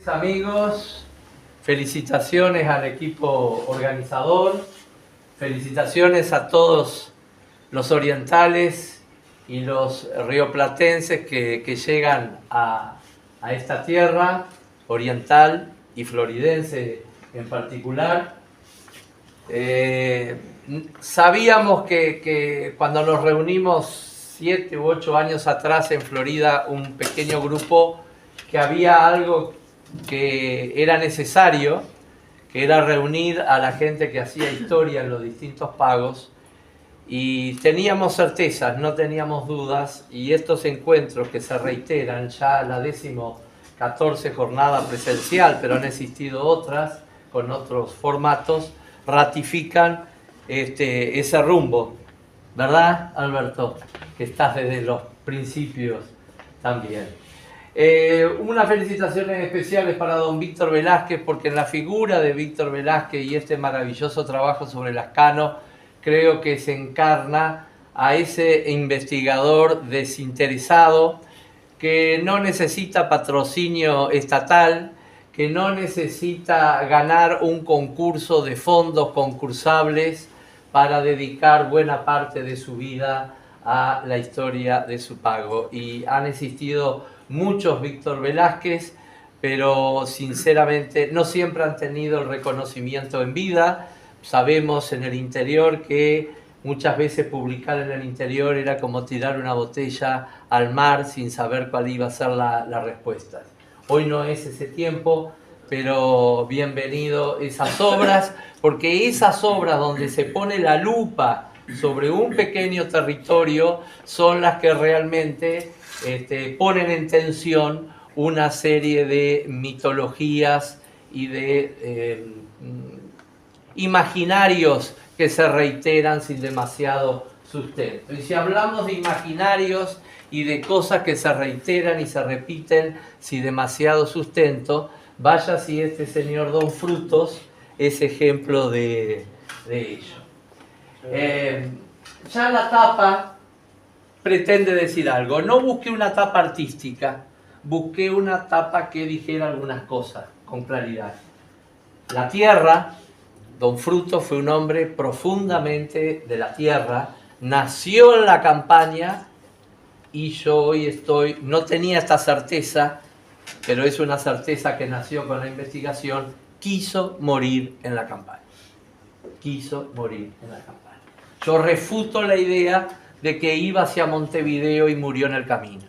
Amigos, felicitaciones al equipo organizador, felicitaciones a todos los orientales y los rioplatenses que llegan a esta tierra oriental y floridense en particular. Sabíamos que cuando nos reunimos 7 u 8 años atrás en Florida, un pequeño grupo, que había algo que era necesario, que era reunir a la gente que hacía historia en los distintos pagos, y teníamos certezas, no teníamos dudas, y estos encuentros que se reiteran ya la 14ª jornada presencial, pero han existido otras con otros formatos, ratifican ese rumbo, ¿verdad, Alberto? Que estás desde los principios también. Unas felicitaciones especiales para don Víctor Velázquez, porque en la figura de Víctor Velázquez y este maravilloso trabajo sobre Lascano, creo que se encarna a ese investigador desinteresado que no necesita patrocinio estatal, que no necesita ganar un concurso de fondos concursables para dedicar buena parte de su vida a la historia de su pago. Y han existido muchos Víctor Velázquez, pero sinceramente no siempre han tenido el reconocimiento en vida. Sabemos en el interior que muchas veces publicar en el interior era como tirar una botella al mar sin saber cuál iba a ser la respuesta. Hoy no es ese tiempo, pero bienvenido esas obras, porque esas obras donde se pone la lupa sobre un pequeño territorio son las que realmente ponen en tensión una serie de mitologías y de imaginarios que se reiteran sin demasiado sustento. Y si hablamos de imaginarios y de cosas que se reiteran y se repiten sin demasiado sustento, vaya si este señor Don Frutos es ejemplo de ello. Ya la tapa pretende decir algo. No busqué una tapa artística, busqué una tapa que dijera algunas cosas con claridad. La tierra, Don Frutos fue un hombre profundamente de la tierra, nació en la campaña y yo hoy no tenía esta certeza, pero es una certeza que nació con la investigación, quiso morir en la campaña. Quiso morir en la campaña. Yo refuto la idea de que iba hacia Montevideo y murió en el camino,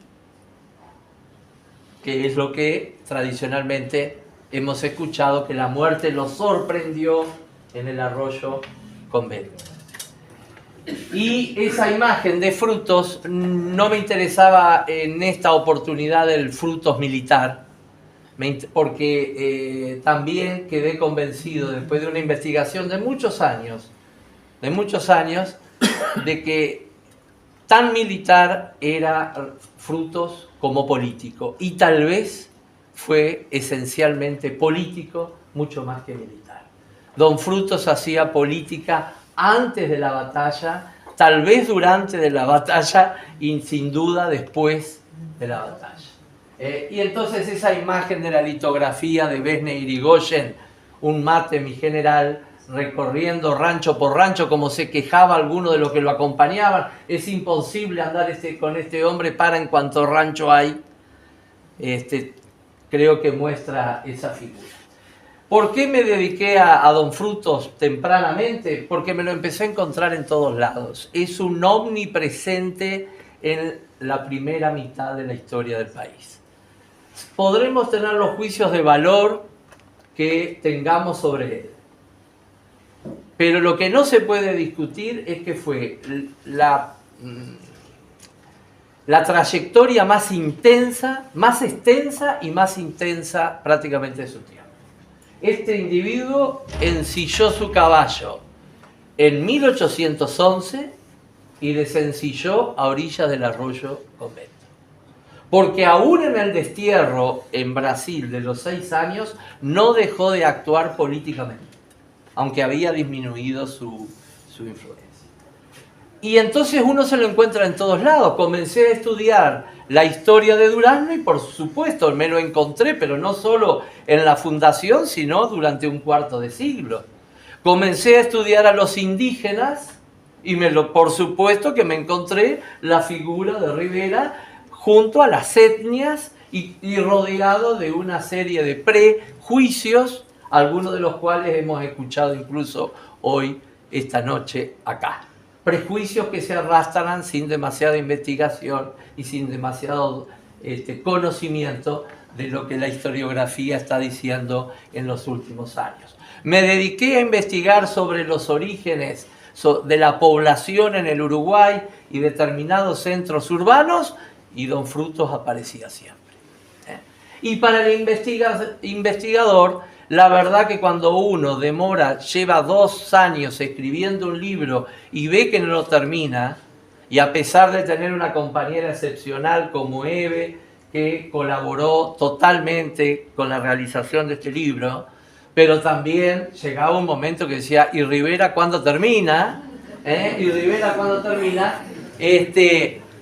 que es lo que tradicionalmente hemos escuchado, que la muerte lo sorprendió en el arroyo Convento. Y esa imagen de Frutos no me interesaba en esta oportunidad del Frutos militar, porque también quedé convencido después de una investigación de muchos años, de que tan militar era Frutos como político, y tal vez fue esencialmente político mucho más que militar. Don Frutos hacía política antes de la batalla, tal vez durante de la batalla y sin duda después de la batalla. Y entonces esa imagen de la litografía de Besne Irigoyen, un mate mi general, recorriendo rancho por rancho, como se quejaba alguno de los que lo acompañaban, es imposible andar con este hombre, para en cuanto rancho hay, creo que muestra esa figura. ¿Por qué me dediqué a Don Frutos tempranamente? Porque me lo empecé a encontrar en todos lados. Es un omnipresente en la primera mitad de la historia del país. Podremos tener los juicios de valor que tengamos sobre él, pero lo que no se puede discutir es que fue la trayectoria más intensa, más extensa y más intensa prácticamente de su tiempo. Este individuo ensilló su caballo en 1811 y desencilló a orillas del arroyo Convento. Porque aún en el destierro en Brasil de los 6 años no dejó de actuar políticamente, aunque había disminuido su influencia. Y entonces uno se lo encuentra en todos lados. Comencé a estudiar la historia de Durazno y por supuesto me lo encontré, pero no solo en la fundación, sino durante un cuarto de siglo. Comencé a estudiar a los indígenas y por supuesto que me encontré la figura de Rivera junto a las etnias y rodeado de una serie de prejuicios, algunos de los cuales hemos escuchado incluso hoy, esta noche, acá. Prejuicios que se arrastran sin demasiada investigación y sin demasiado conocimiento de lo que la historiografía está diciendo en los últimos años. Me dediqué a investigar sobre los orígenes de la población en el Uruguay y determinados centros urbanos y don Frutos aparecía siempre. Y para el investigador, la verdad que cuando uno lleva 2 años escribiendo un libro y ve que no lo termina, y a pesar de tener una compañera excepcional como Eve, que colaboró totalmente con la realización de este libro, pero también llegaba un momento que decía, ¿y Rivera cuándo termina? ¿Y Rivera cuándo termina?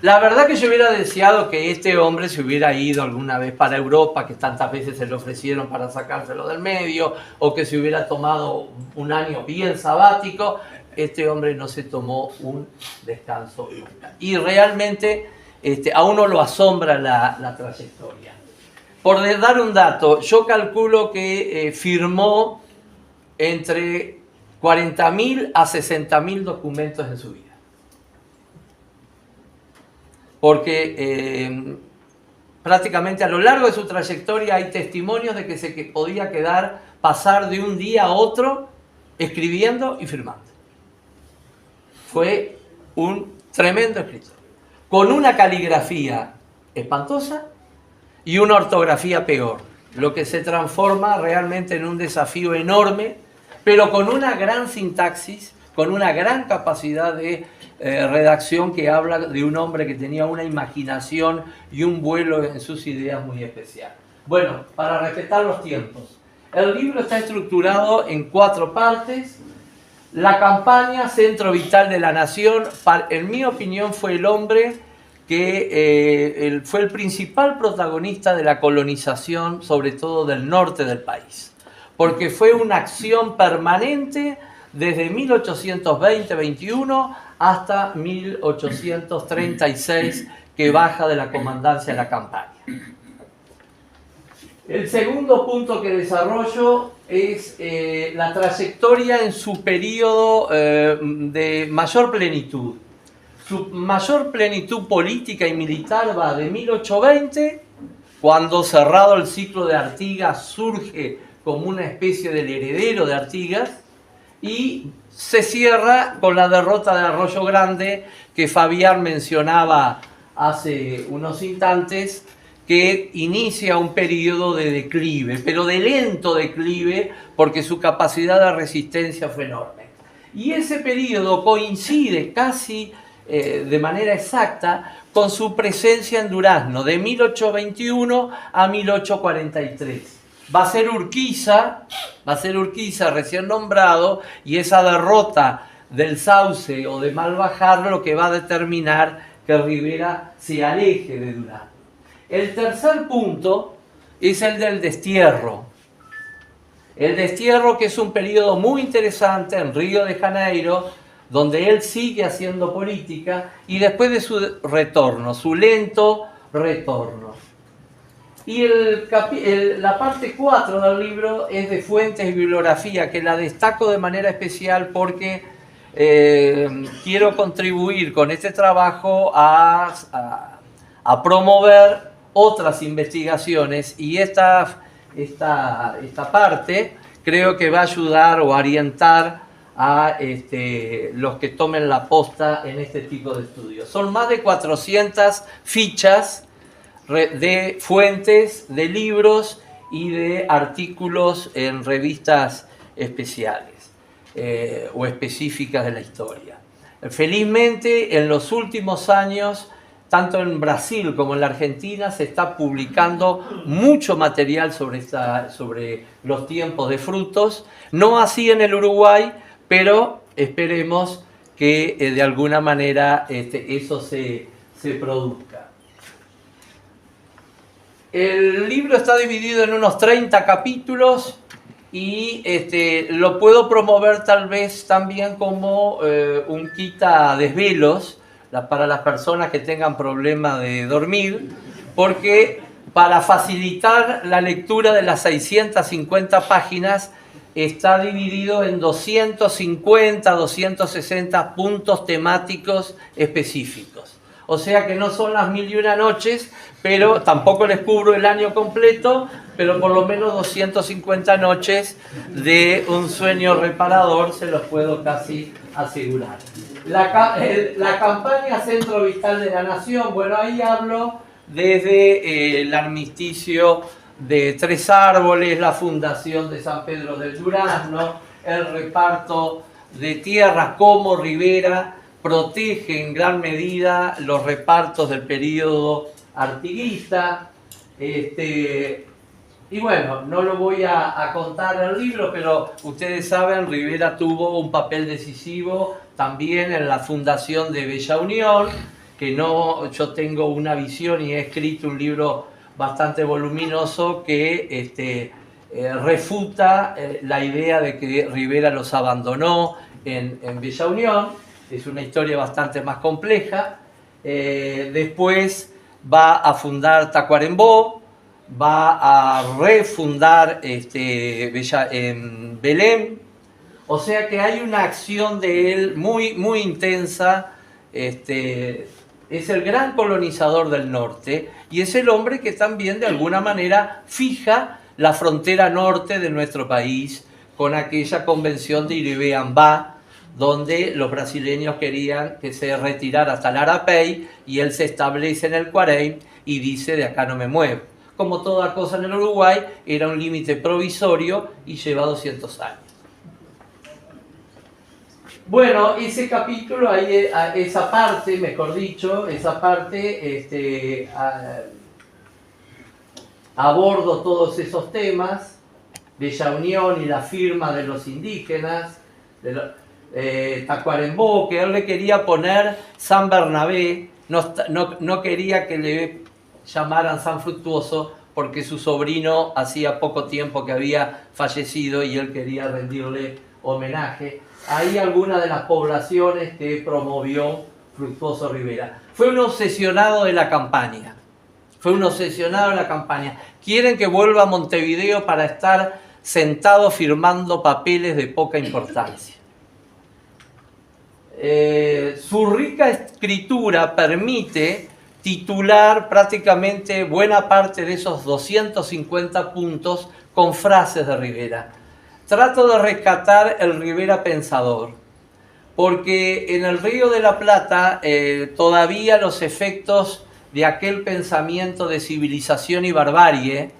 La verdad que yo hubiera deseado que este hombre se hubiera ido alguna vez para Europa, que tantas veces se le ofrecieron para sacárselo del medio, o que se hubiera tomado un año bien sabático. Este hombre no se tomó un descanso nunca. Y realmente a uno lo asombra la trayectoria. Por dar un dato, yo calculo que firmó entre 40.000 a 60.000 documentos en su vida. Porque prácticamente a lo largo de su trayectoria hay testimonios de que se podía pasar de un día a otro escribiendo y firmando. Fue un tremendo escritor, con una caligrafía espantosa y una ortografía peor, lo que se transforma realmente en un desafío enorme, pero con una gran sintaxis, con una gran capacidad de redacción que habla de un hombre que tenía una imaginación y un vuelo en sus ideas muy especial. Bueno, para respetar los tiempos, el libro está estructurado en 4 partes. La campaña, centro vital de la nación, en mi opinión fue el hombre que fue el principal protagonista de la colonización, sobre todo del norte del país, porque fue una acción permanente desde 1820-21 hasta 1836, que baja de la comandancia de la campaña. El segundo punto que desarrollo es la trayectoria en su periodo de mayor plenitud. Su mayor plenitud política y militar va de 1820, cuando cerrado el ciclo de Artigas surge como una especie del heredero de Artigas, y se cierra con la derrota de Arroyo Grande, que Fabián mencionaba hace unos instantes, que inicia un periodo de declive, pero de lento declive, porque su capacidad de resistencia fue enorme. Y ese periodo coincide casi de manera exacta con su presencia en Durazno, de 1821 a 1843. Va a ser Urquiza recién nombrado, y esa derrota del Sauce o de Malvajar lo que va a determinar que Rivera se aleje de Durazno. El tercer punto es el del destierro. El destierro, que es un periodo muy interesante en Río de Janeiro, donde él sigue haciendo política, y después de su retorno, su lento retorno. Y la parte 4 del libro es de fuentes y bibliografía, que la destaco de manera especial porque quiero contribuir con este trabajo a promover otras investigaciones, y esta parte creo que va a ayudar o orientar a los que tomen la posta en este tipo de estudios. Son más de 400 fichas de fuentes, de libros y de artículos en revistas especiales o específicas de la historia. Felizmente, en los últimos años, tanto en Brasil como en la Argentina, se está publicando mucho material sobre los tiempos de Frutos. No así en el Uruguay, pero esperemos que que de alguna manera eso se produzca. El libro está dividido en unos 30 capítulos y lo puedo promover tal vez también como un quita desvelos para las personas que tengan problemas de dormir, porque para facilitar la lectura de las 650 páginas está dividido en 250, 260 puntos temáticos específicos. O sea que no son las 1001 noches, pero tampoco les cubro el año completo, pero por lo menos 250 noches de un sueño reparador se los puedo casi asegurar. La campaña Centro Vital de la Nación, bueno, ahí hablo desde el armisticio de Tres Árboles, la fundación de San Pedro del Durazno, el reparto de tierras, como Rivera protege en gran medida los repartos del periodo artiguista. Y bueno, no lo voy a contar en el libro, pero ustedes saben, Rivera tuvo un papel decisivo también en la fundación de Bella Unión, que yo tengo una visión y he escrito un libro bastante voluminoso que refuta la idea de que Rivera los abandonó en Bella Unión. Es una historia bastante más compleja. Después va a fundar Tacuarembó, va a refundar Belén. O sea que hay una acción de él muy, muy intensa. Es el gran colonizador del norte y es el hombre que también de alguna manera fija la frontera norte de nuestro país con aquella convención de Iribeambá, donde los brasileños querían que se retirara hasta el Arapey y él se establece en el Cuarey y dice: de acá no me muevo. Como toda cosa en el Uruguay, era un límite provisorio y lleva 200 años. Bueno, ese capítulo, esa parte, mejor dicho, esa parte, abordo todos esos temas, Bella Unión y la firma de los indígenas, Tacuarembó, que él le quería poner San Bernabé, no quería que le llamaran San Fructuoso, porque su sobrino hacía poco tiempo que había fallecido y él quería rendirle homenaje. Hay algunas de las poblaciones que promovió Fructuoso Rivera. Fue un obsesionado de la campaña. Quieren que vuelva a Montevideo para estar sentado firmando papeles de poca importancia. Su rica escritura permite titular prácticamente buena parte de esos 250 puntos con frases de Rivera. Trato de rescatar el Rivera pensador, porque en el Río de la Plata todavía los efectos de aquel pensamiento de civilización y barbarie,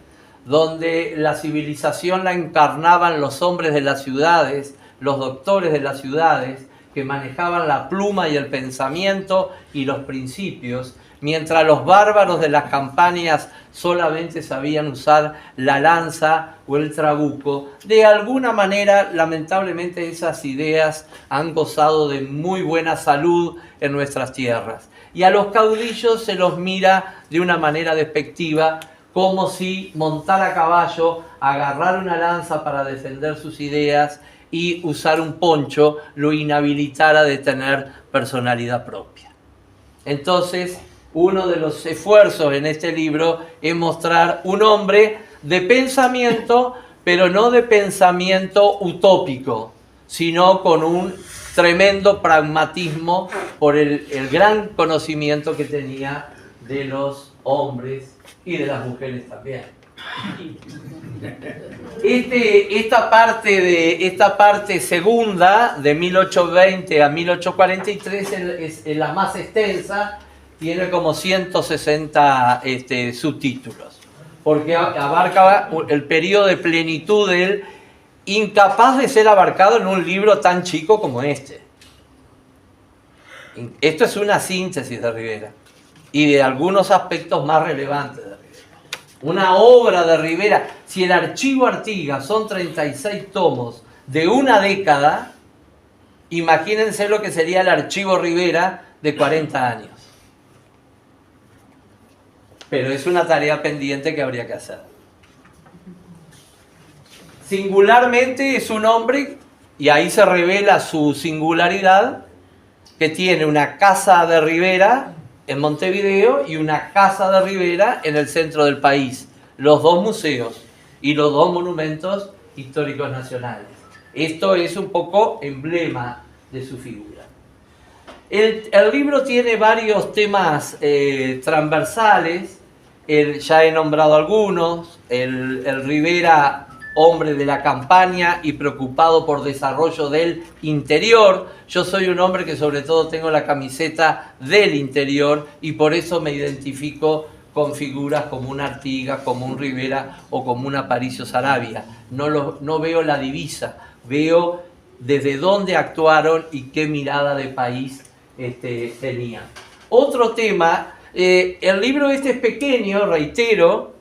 donde la civilización la encarnaban los hombres de las ciudades, los doctores de las ciudades, que manejaban la pluma y el pensamiento y los principios, mientras los bárbaros de las campañas solamente sabían usar la lanza o el trabuco. De alguna manera, lamentablemente, esas ideas han gozado de muy buena salud en nuestras tierras. Y a los caudillos se los mira de una manera despectiva, como si montar a caballo, agarrar una lanza para defender sus ideas y usar un poncho lo inhabilitara de tener personalidad propia. Entonces, uno de los esfuerzos en este libro es mostrar un hombre de pensamiento, pero no de pensamiento utópico, sino con un tremendo pragmatismo por el gran conocimiento que tenía de los hombres y de las mujeres también. Esta parte segunda, de 1820 a 1843, es la más extensa. Tiene como 160 subtítulos, porque abarca el periodo de plenitud de él, incapaz de ser abarcado en un libro tan chico como este. Esto es una síntesis de Rivera y de algunos aspectos más relevantes de Rivera. Una obra de Rivera, si el Archivo Artigas son 36 tomos de una década, Imagínense lo que sería el archivo Rivera de 40 años. Pero es una tarea pendiente que habría que hacer. Singularmente es un hombre, y ahí se revela su singularidad, que tiene una casa de Rivera en Montevideo y una casa de Rivera en el centro del país. Los dos museos y los dos monumentos históricos nacionales. Esto es un poco emblema de su figura. El libro tiene varios temas transversales. Ya he nombrado algunos. El Rivera, hombre de la campaña y preocupado por desarrollo del interior. Yo soy un hombre que sobre todo tengo la camiseta del interior y por eso me identifico con figuras como un Artigas, como un Rivera o como un Aparicio Saravia. No veo la divisa, veo desde dónde actuaron y qué mirada de país tenían. Otro tema, el libro este es pequeño, reitero.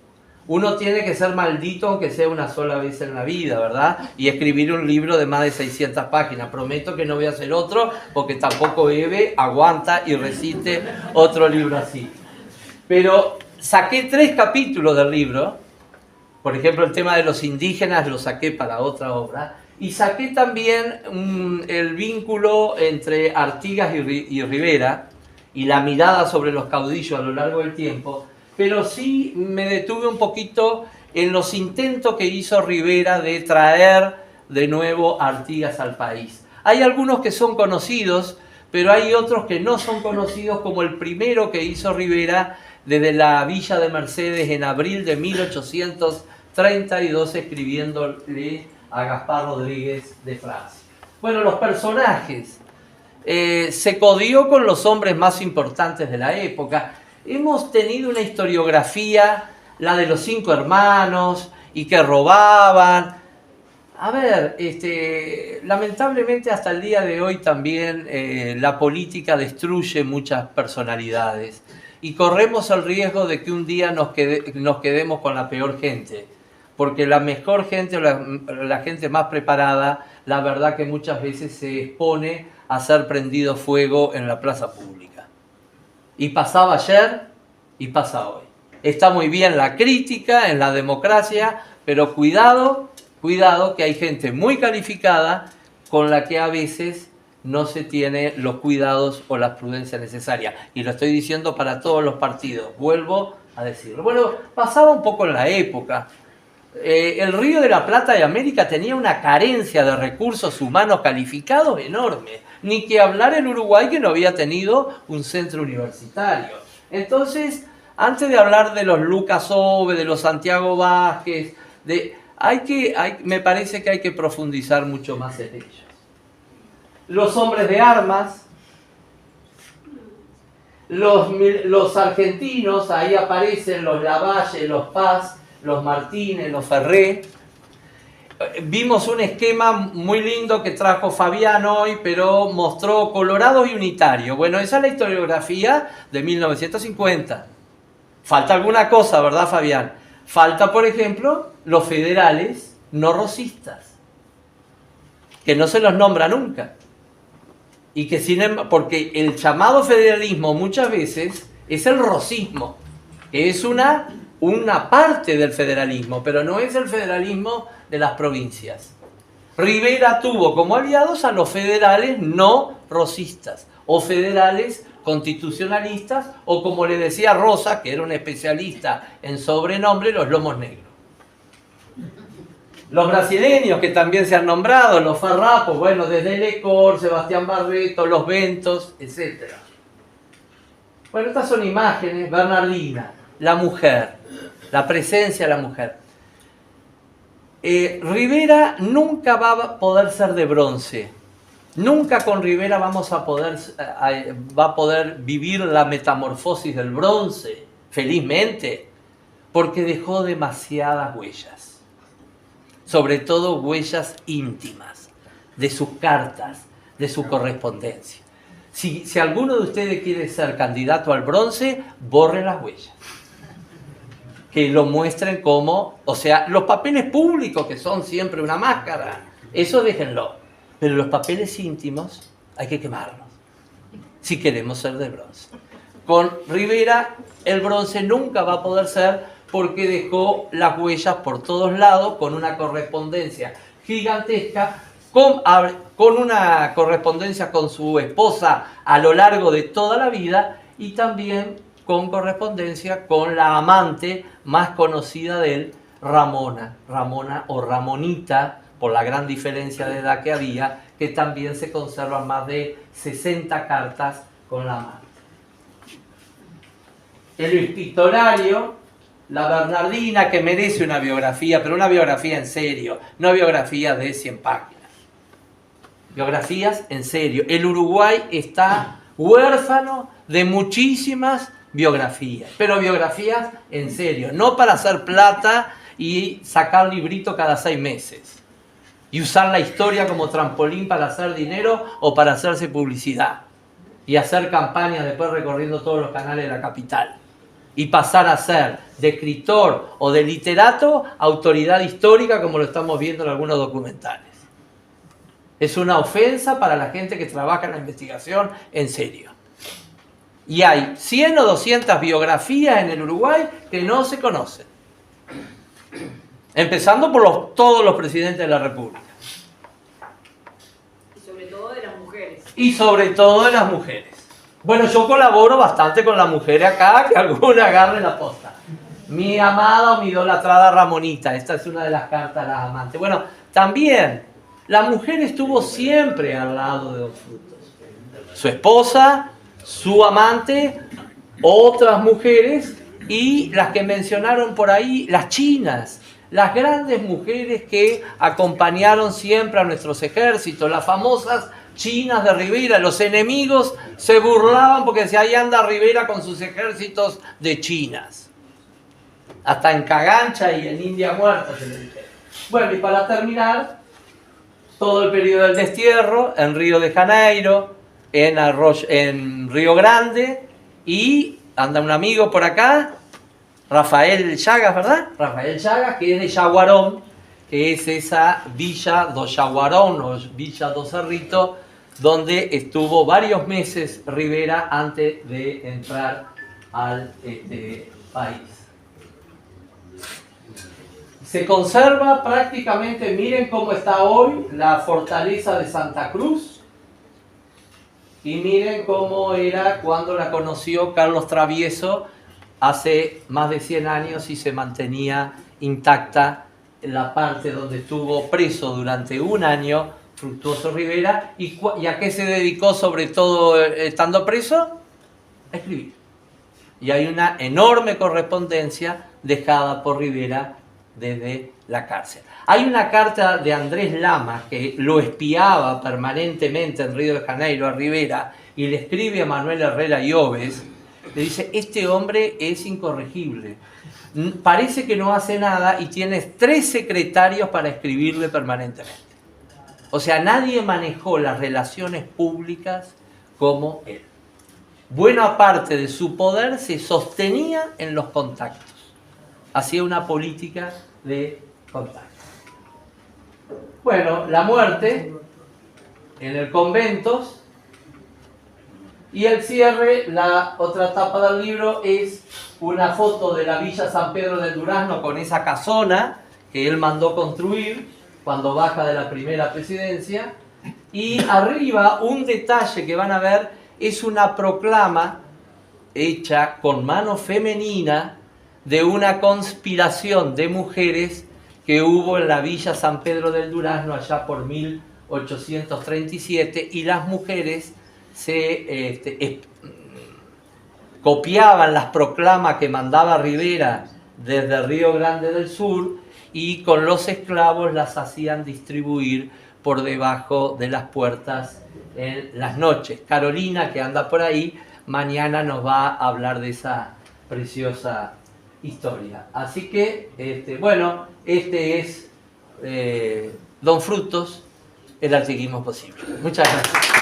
Uno tiene que ser maldito aunque sea una sola vez en la vida, ¿verdad? Y escribir un libro de más de 600 páginas. Prometo que no voy a hacer otro, porque tampoco Eve aguanta y resiste otro libro así. Pero saqué 3 capítulos del libro. Por ejemplo, el tema de los indígenas lo saqué para otra obra. Y saqué también el vínculo entre Artigas y Rivera y la mirada sobre los caudillos a lo largo del tiempo. Pero sí me detuve un poquito en los intentos que hizo Rivera de traer de nuevo a Artigas al país. Hay algunos que son conocidos, pero hay otros que no son conocidos, como el primero que hizo Rivera desde la Villa de Mercedes en abril de 1832, escribiéndole a Gaspar Rodríguez de Francia. Bueno, los personajes. Se codió con los hombres más importantes de la época. Hemos tenido una historiografía, la de los 5 hermanos, y que robaban. A ver, lamentablemente hasta el día de hoy también la política destruye muchas personalidades. Y corremos el riesgo de que un día nos quedemos con la peor gente. Porque la mejor gente o la gente más preparada, la verdad que muchas veces se expone a ser prendido fuego en la plaza pública. Y pasaba ayer y pasa hoy. Está muy bien la crítica en la democracia, pero cuidado que hay gente muy calificada con la que a veces no se tiene los cuidados o la prudencia necesaria. Y lo estoy diciendo para todos los partidos. Vuelvo a decirlo. Bueno, pasaba un poco en la época. El Río de la Plata de América tenía una carencia de recursos humanos calificados enorme. Ni que hablar en Uruguay, que no había tenido un centro universitario. Entonces, antes de hablar de los Lucas Ove, de los Santiago Vázquez, me parece que hay que profundizar mucho más en ellos. Los hombres de armas, los argentinos, ahí aparecen los Lavalle, los Paz, los Martínez, los Ferré. Vimos un esquema muy lindo que trajo Fabián hoy, pero mostró colorados y unitarios. Bueno, esa es la historiografía de 1950. Falta alguna cosa, ¿verdad, Fabián? Falta, por ejemplo, los federales no rosistas, que no se los nombra nunca. Y que porque el llamado federalismo muchas veces es el rosismo, que es una parte del federalismo, pero no es el federalismo de las provincias. Rivera tuvo como aliados a los federales no rosistas, o federales constitucionalistas, o como le decía Rosa, que era un especialista en sobrenombre, los lomos negros. Los brasileños que también se han nombrado, los farrapos, bueno, desde Lecor, Sebastián Barreto, los Ventos, etc. Bueno, estas son imágenes. Bernardina, la mujer, la presencia de la mujer. Rivera nunca va a poder ser de bronce. Nunca con Rivera va a poder vivir la metamorfosis del bronce, felizmente, porque dejó demasiadas huellas. Sobre todo huellas íntimas, de sus cartas, de su correspondencia. Si alguno de ustedes quiere ser candidato al bronce, borre las huellas. Que lo muestren como, o sea, los papeles públicos, que son siempre una máscara, eso déjenlo. Pero los papeles íntimos hay que quemarlos, si queremos ser de bronce. Con Rivera el bronce nunca va a poder ser, porque dejó las huellas por todos lados, con una correspondencia gigantesca, con una correspondencia con su esposa a lo largo de toda la vida, y también con correspondencia con la amante más conocida de él, Ramona o Ramonita, por la gran diferencia de edad que había, que también se conservan más de 60 cartas con la amante. El epistolario, la Bernardina, que merece una biografía, pero una biografía en serio, no biografía de 100 páginas. Biografías en serio. El Uruguay está huérfano de muchísimas biografías, pero biografías en serio, no para hacer plata y sacar librito cada 6 meses y usar la historia como trampolín para hacer dinero o para hacerse publicidad y hacer campañas después recorriendo todos los canales de la capital y pasar a ser de escritor o de literato autoridad histórica, como lo estamos viendo en algunos documentales. Es una ofensa para la gente que trabaja en la investigación en serio. Y hay 100 o 200 biografías en el Uruguay que no se conocen. Empezando por todos los presidentes de la República. Y sobre todo de las mujeres. Y sobre todo de las mujeres. Bueno, yo colaboro bastante con las mujeres acá, que alguna agarre la posta. Mi amada o mi idolatrada Ramonita, esta es una de las cartas de las amantes. Bueno, también la mujer estuvo siempre al lado de Don Frutos. Su esposa, su amante, otras mujeres y las que mencionaron por ahí, las chinas. Las grandes mujeres que acompañaron siempre a nuestros ejércitos, las famosas chinas de Rivera. Los enemigos se burlaban porque decían, ahí anda Rivera con sus ejércitos de chinas. Hasta en Cagancha y en India Muerta se le dijeron. Bueno, y para terminar, todo el periodo del destierro en Río de Janeiro, en Río Grande, y anda un amigo por acá, Rafael Chagas, ¿verdad? Rafael Chagas, que es de Yaguarón, que es esa Villa do Yaguarón o Villa do Cerrito, donde estuvo varios meses Rivera antes de entrar al país. Se conserva prácticamente, miren cómo está hoy la fortaleza de Santa Cruz, y miren cómo era cuando la conoció Carlos Travieso hace más de 100 años y se mantenía intacta la parte donde estuvo preso durante un año Fructuoso Rivera. ¿Y a qué se dedicó sobre todo estando preso? A escribir. Y hay una enorme correspondencia dejada por Rivera desde la cárcel. Hay una carta de Andrés Lama, que lo espiaba permanentemente en Río de Janeiro a Rivera, y le escribe a Manuel Herrera Lloves. Le dice, este hombre es incorregible, parece que no hace nada y tiene 3 secretarios para escribirle permanentemente. O sea, nadie manejó las relaciones públicas como él. Buena parte de su poder se sostenía en los contactos. Hacía una política de contactos. Bueno, la muerte en el convento. Y el cierre, la otra tapa del libro, es una foto de la Villa San Pedro del Durazno con esa casona que él mandó construir cuando baja de la primera presidencia. Y arriba, un detalle que van a ver, es una proclama hecha con mano femenina de una conspiración de mujeres que hubo en la Villa San Pedro del Durazno allá por 1837, y las mujeres copiaban las proclamas que mandaba Rivera desde Río Grande del Sur, y con los esclavos las hacían distribuir por debajo de las puertas en las noches. Carolina, que anda por ahí, mañana nos va a hablar de esa preciosa historia. Así que, bueno, este es Don Frutos, el artiguismo posible. Muchas gracias.